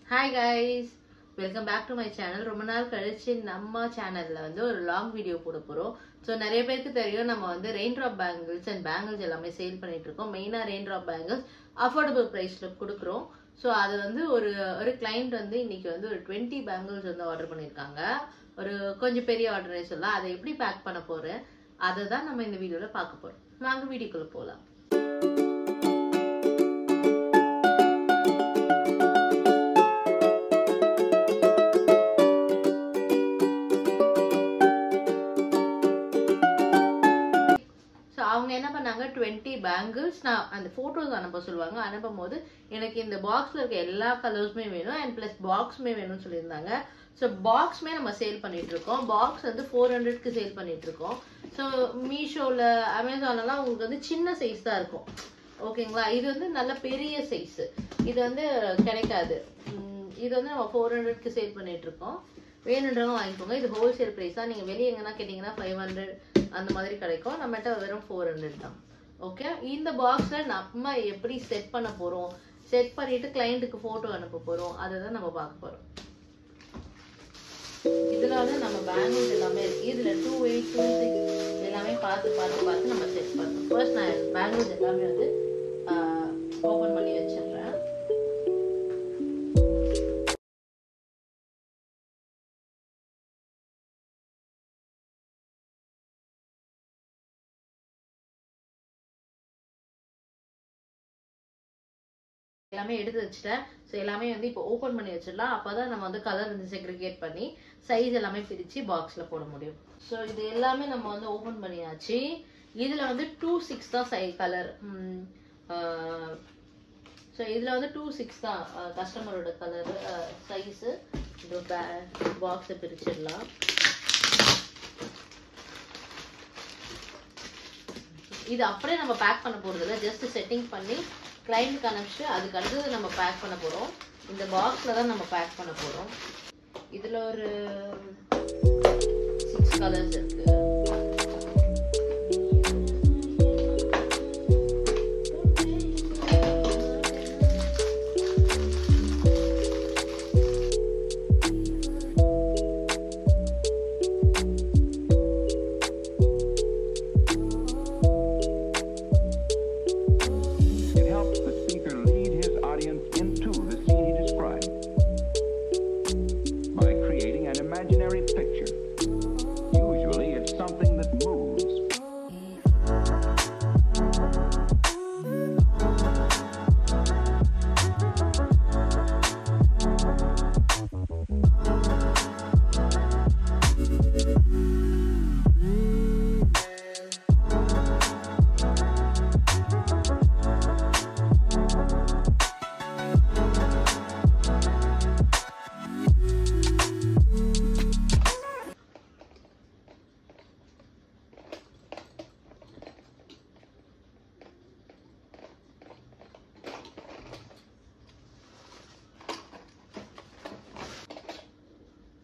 Hi guys, welcome back to my channel. ரொம்ப நாள் கழிச்சு நம்ம சேனல்ல வந்து ஒரு லாங் வீடியோ போட போறோம். ஸோ நிறைய பேருக்கு தெரியும் நம்ம வந்து rain drop bangles and bangles எல்லாமே சேல் பண்ணிட்டு இருக்கோம். மெயினா ரெயின் ட்ராப் பேங்கிள்ஸ் அஃபோர்டபுள் பிரைஸ்ல கொடுக்குறோம். ஸோ அது வந்து ஒரு கிளைண்ட் வந்து இன்னைக்கு வந்து ஒரு 20 பேங்கிள்ஸ் வந்து ஆர்டர் பண்ணியிருக்காங்க. ஒரு கொஞ்சம் பெரிய ஆர்டரே சொல்லலாம். அதை எப்படி பேக் பண்ண போறேன் அதை தான் நம்ம இந்த வீடியோல பார்க்க போறோம். வாங்க வீடியோக்குள்ள போகலாம். அவங்க என்ன பண்ணாங்க 20 பேங்கிள்ஸ் நான் அந்த போட்டோஸ் அனுப்ப சொல்லுவாங்க. அனுப்பும் போது எனக்கு இந்த பாக்ஸ்ல இருக்க எல்லா கலர்ஸுமே வேணும் அண்ட் பிளஸ் பாக்ஸுமே வேணும்னு சொல்லியிருந்தாங்க. ஸோ பாக்ஸுமே நம்ம சேல் பண்ணிட்டு இருக்கோம். பாக்ஸ் வந்து 400க்கு சேல் பண்ணிட்டு இருக்கோம். ஸோ மீஷோல அமேசான்லாம் உங்களுக்கு வந்து சின்ன சைஸ் தான் இருக்கும். ஓகேங்களா, இது வந்து நல்ல பெரிய சைஸ், இது வந்து கிடைக்காது. இது வந்து நம்ம 400க்கு சேல் பண்ணிட்டு இருக்கோம். வேணுன்றவங்க வாங்கிக்கோங்க. இது ஹோல்சேல் பிரைஸ் தான். நீங்க வெளியே எங்கன்னா கேட்டீங்கன்னா 500 அந்த மாதிரி கிடைக்கும். நம்மகிட்ட வெறும் 400 தான். ஓகே, இந்த பாக்ஸ்ல நம்ம எப்படி செட் பண்ண போறோம், செட் பண்ணிட்டு கிளையண்ட்டுக்கு போட்டோ அனுப்ப போறோம், அதை தான் நம்ம பார்க்க போறோம். இதுல வந்து நம்ம பேங்கிள்ஸ் எல்லாமே இருக்கு. இதுல 28, 26 எல்லாமே பார்த்து நம்ம செட் பண்ணணும். ஃபர்ஸ்ட் நான் பேங்கிள்ஸ் எல்லாமே வந்து ஓபன் பண்ணி வச்சிடுறேன். எல்லாமே எடுத்து வச்சுட்டேன். ஸோ எல்லாமே வந்து இப்போ ஓப்பன் பண்ணி வச்சிடலாம். அப்போதான் நம்ம வந்து கலர் வந்து செக்ரிகேட் பண்ணி சைஸ் எல்லாமே பிரித்து பாக்ஸில் போட முடியும். ஸோ இது எல்லாமே நம்ம வந்து ஓப்பன் பண்ணியாச்சு. இதில் வந்து 26 தான் கலர். ஸோ இதில் வந்து 26 தான் கஸ்டமரோட கலரு சைஸு. இந்த பாக்ஸை பிரிச்சிடலாம். இது அப்படியே நம்ம பேக் பண்ண போகிறது இல்லை, ஜஸ்ட் செட்டிங் பண்ணி கிளைண்ட்டுக்கு அனுப்பிச்சு அதுக்கு அடுத்தது நம்ம பேக் பண்ண போறோம். இந்த பாக்ஸ்ல தான் நம்ம பேக் பண்ண போறோம். இதுல ஒரு 6 கலர்ஸ் இருக்கு.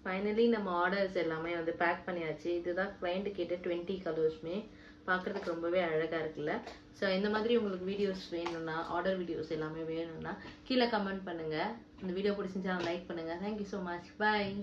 ஃபைனலி நம்ம ஆர்டர்ஸ் எல்லாமே வந்து பேக் பண்ணியாச்சு. இதுதான் கிளைண்ட் கேட்ட 20 கலர்ஸுமே. பார்க்குறதுக்கு ரொம்பவே அழகாக இருக்குல்ல. ஸோ இந்த மாதிரி உங்களுக்கு வீடியோஸ் வேணும்னா, ஆர்டர் வீடியோஸ் எல்லாமே வேணும்னா கீழே கமெண்ட் பண்ணுங்கள். இந்த வீடியோ பிடிச்சிருந்தா லைக் பண்ணுங்கள். Thank you so much. பாய்.